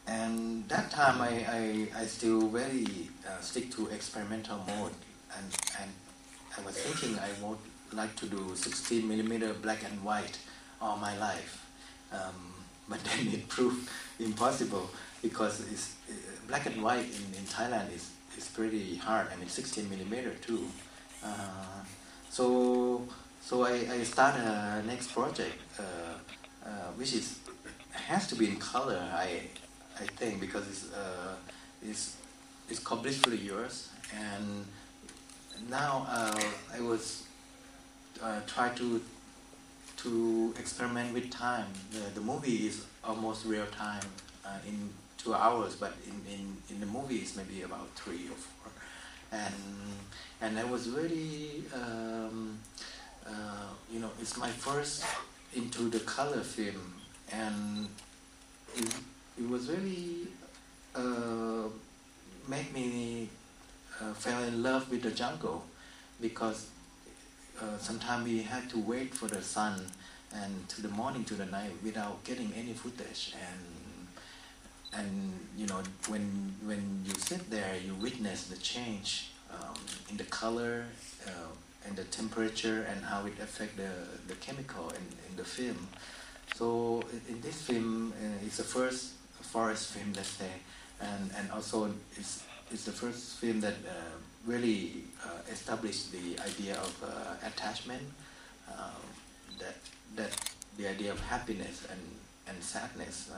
And that time I still very stick to experimental mode, and I was thinking I would like to do 16mm black and white all my life, but then it proved impossible because it's, black and white in Thailand is pretty hard. I mean 16mm too. So I start a next project, which has to be in color. I think because it's called Blissfully Yours, and now I was try to experiment with time. The movie is almost real time in 2 hours, but in the movie it's maybe about 3 or 4, and I was really it's my first into the color film, and it was really make me fell in love with the jungle, because sometimes we had to wait for the sun and to the morning to the night without getting any footage, and when you sit there you witness the change in the color and the temperature and how it affects the chemical in the film. So in this film, it's the first forest film, let's say, and also it's the first film that really established the idea of attachment, that the idea of happiness and sadness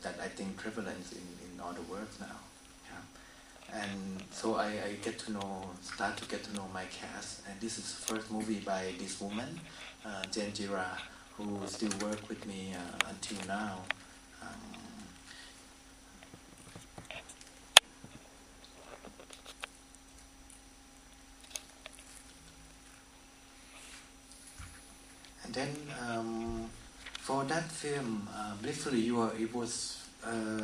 that I think prevalent in all the world now. Yeah. And so I start to get to know my cast, and this is the first movie by this woman, Jira, who still work with me until now. And then for that film, Blissfully You, it was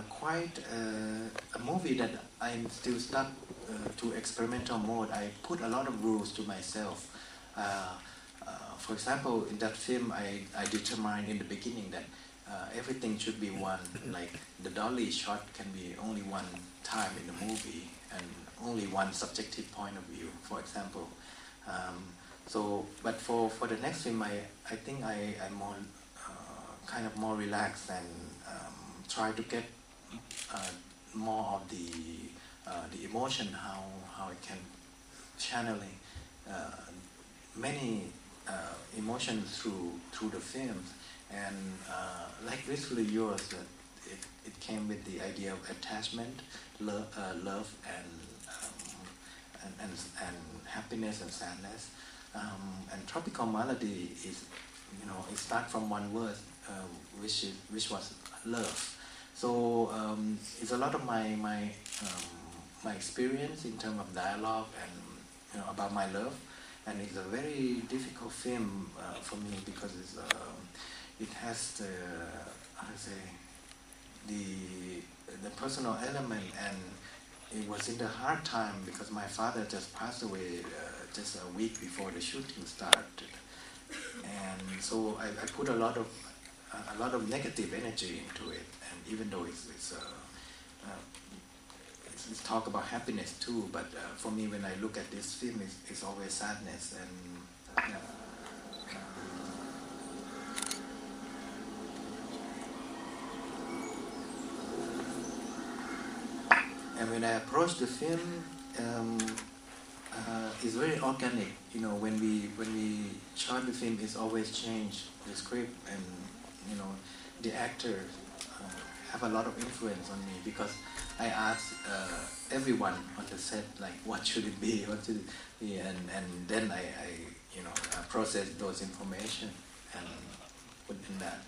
quite a movie that I'm still stuck to experimental mode. I put a lot of rules to myself. For example, in that film, I determined in the beginning that everything should be one, like the dolly shot can be only one time in the movie and only one subjective point of view, for example. But for the next film, I think I'm more kind of more relaxed and try to get more of the emotion, how I can channeling many emotions through the films, and like Blissfully Yours, it came with the idea of attachment, love and happiness and sadness, and Tropical Melody is it starts from one word, which was love. So it's a lot of my experience in terms of dialogue and about my love, and it's a very difficult film for me because it has the personal element, and it was in the hard time because my father just passed away just a week before the shooting started, and so I put a lot of negative energy into it, and even though it's talk about happiness too, but for me when I look at this film, it's always sadness, and when I approach the film, it's very organic. When we shot the film, it's always changed the script, and the actors have a lot of influence on me because I ask everyone on the set, like, what should it be, and then I process those information and put in that.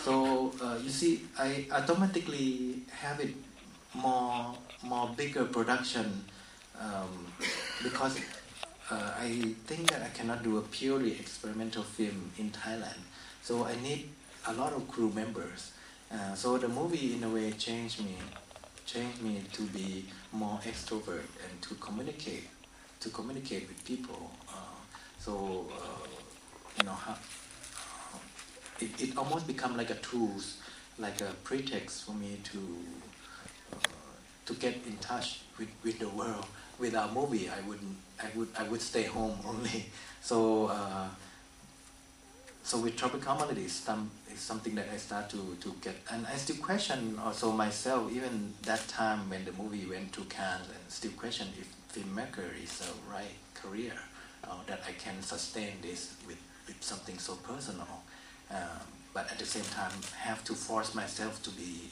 So you see, I automatically have it more bigger production because I think that I cannot do a purely experimental film in Thailand. So I need a lot of crew members. So the movie in a way changed me to be more extrovert and to communicate with people. It almost become like a tools, like a pretext for me to get in touch with the world. Without movie, I would stay home only. So with tropical melody is something that I start to get, and I still question also myself, even that time when the movie went to Cannes, and still question if filmmaker is the right career, that I can sustain this with something so personal, but at the same time have to force myself to be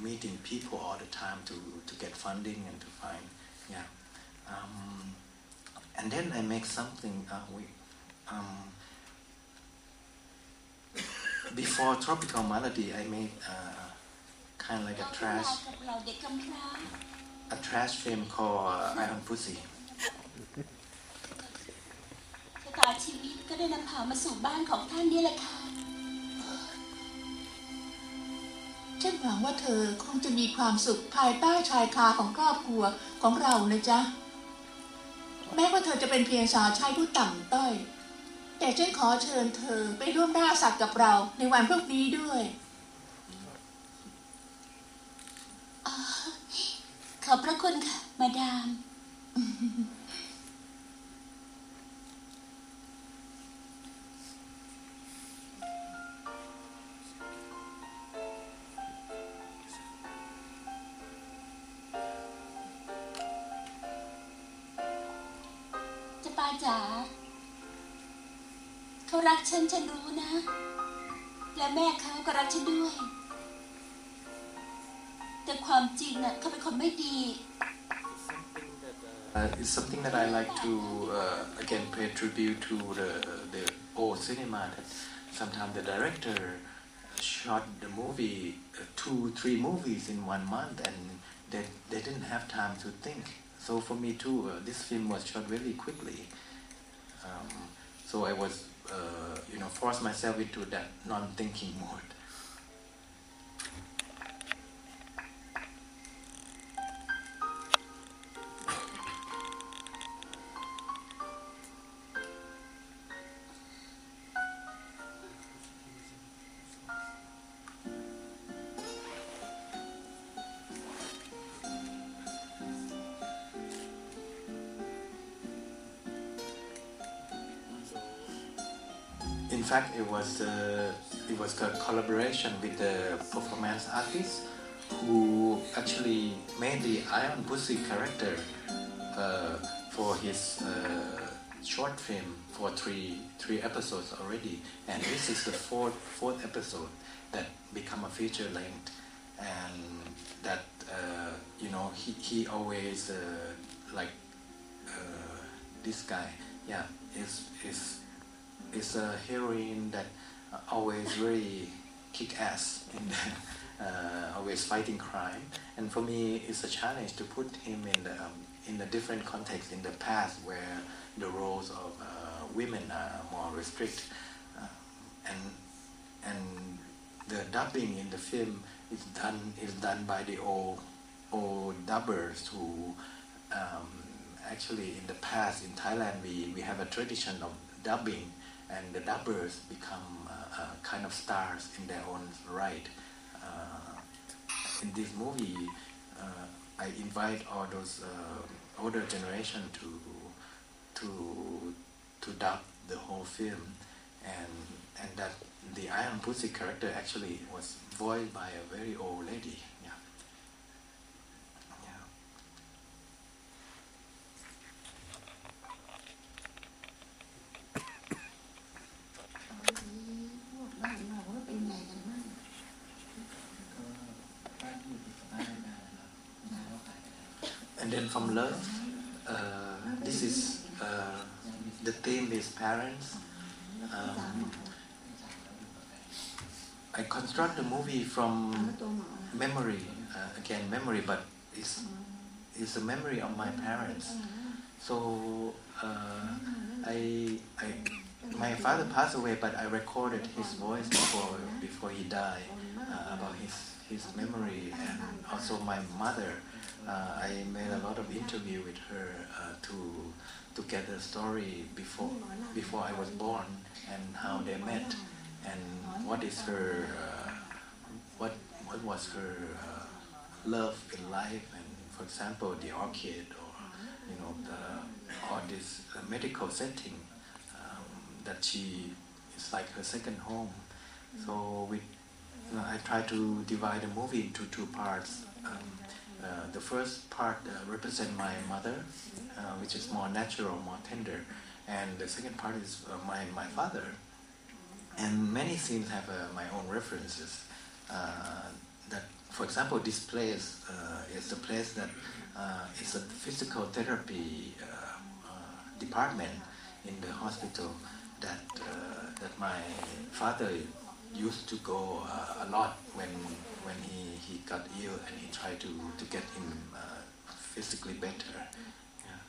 meeting people all the time to get funding and to find, and then I make something before Tropical Melody I made kind of like a trash film called Iron Pussy. ชะตาชีวิตก็ได้นำพามาสู่บ้านของท่านนี่แหละค่ะฉันหวังว่าเธอคงจะมีความสุขภายใต้ชายคาของครอบครัวของเรานะจ๊ะแม้ว่าเธอจะเป็นเพียงสาวใช้ผู้ต่ำต้อยแต่ฉันขอเชิญเธอไปร่วมล่าสัตว์กับเราในวันพรุ่งนี้ด้วยขอบพระคุณค่ะมาดามป้าจ๋าเขารักฉันรู้นะและแม่เขาก็รักฉันด้วยแต่ความจริงน่ะเขาเป็นคนไม่ดี It's something that I like to again pay tribute to the old cinema, that sometimes the director shot the movie 2-3 movies in 1 month, and they didn't have time to think. So for me too, this film was shot very quickly. So I was, forced myself into that non-thinking mode. In fact, it was a collaboration with the performance artist who actually made the Iron Pussy character for his short film for three episodes already, and this is the fourth episode that become a feature length, and that he always like this guy, is a heroine that always very kick-ass in always fighting crime, and for me it's a challenge to put him in a different context in the past where the roles of women are more restricted, and the dubbing in the film is done by the old dubbers who actually in the past in Thailand we have a tradition of dubbing, and the dubbers become kind of stars in their own right. In this movie, I invite all those older generation to dub the whole film, and that the Iron Pussy character actually was voiced by a very old lady. And then from Love, this is the theme is parents. I construct the movie from memory, but it's a memory of my parents. So my father passed away, but I recorded his voice before he died, about his memory, and also my mother. I made a lot of interview with her together story before I was born and how they met and what is her what was her love in life, and for example the orchid or or this medical setting that she is like her second home. So I try to divide the movie into two parts. The first part represents my mother, which is more natural, more tender, and the second part is my father. And many scenes have my own references. That, for example, this place is the place that is a physical therapy department in the hospital that my father used to go a lot when he got ill, and he tried to get him physically better. Yeah.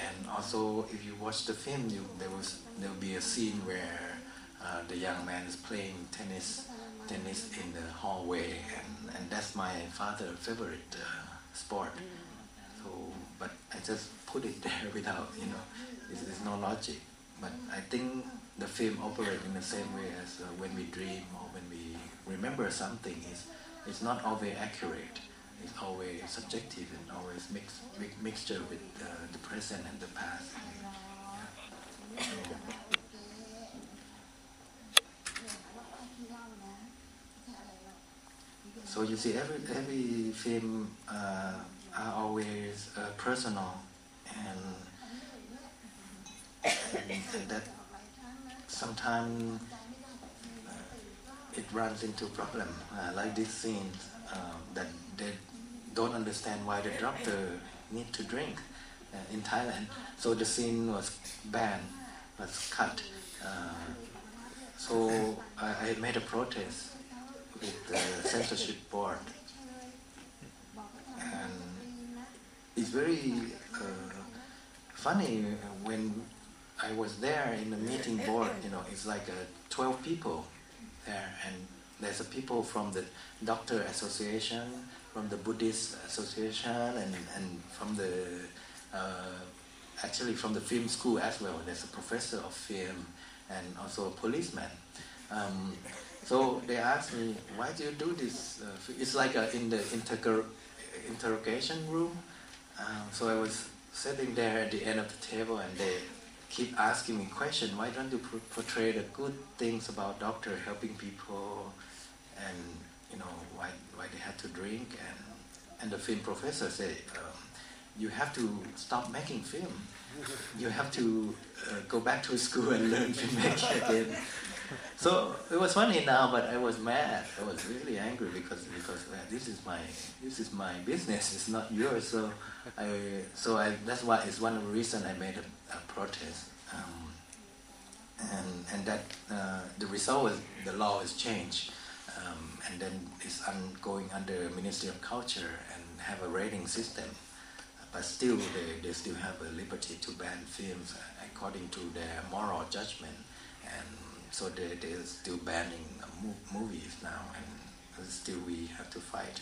And also, if you watch the film, there will be a scene where the young man is playing tennis in the hallway, and that's my father's favorite sport. So, but I just put it there without, there's no logic. But I think the film operates in the same way as when we dream or when we remember something. It's not always accurate. It's always subjective and always mixture with the present and the past. Yeah. So you see, every film are always personal, and that sometimes it runs into problem, like this scene that they don't understand why the doctor need to drink in Thailand. So the scene was banned, was cut. So I made a protest with the censorship board, and it's very funny when I was there in the meeting board. It's like 12 people there, and there's people from the Doctor Association, from the Buddhist Association, and from the actually from the film school as well. There's a professor of film and also a policeman. So they asked me, why do you do this? It's like in the interrogation room. So I was sitting there at the end of the table, and they keep asking me questions. Why don't you portray the good things about doctor helping people, and why they had to drink? And the film professor said, you have to stop making film. You have to go back to school and learn filmmaking again. So it was funny now, but I was mad. I was really angry because this is my business. It's not yours. So that's why it's one of the reasons I made a protest. And that the result was the law is changed, and then it's going under Ministry of Culture and have a rating system. But still, they still have a liberty to ban films according to their moral judgment, and so they're still banning movies now, and still we have to fight.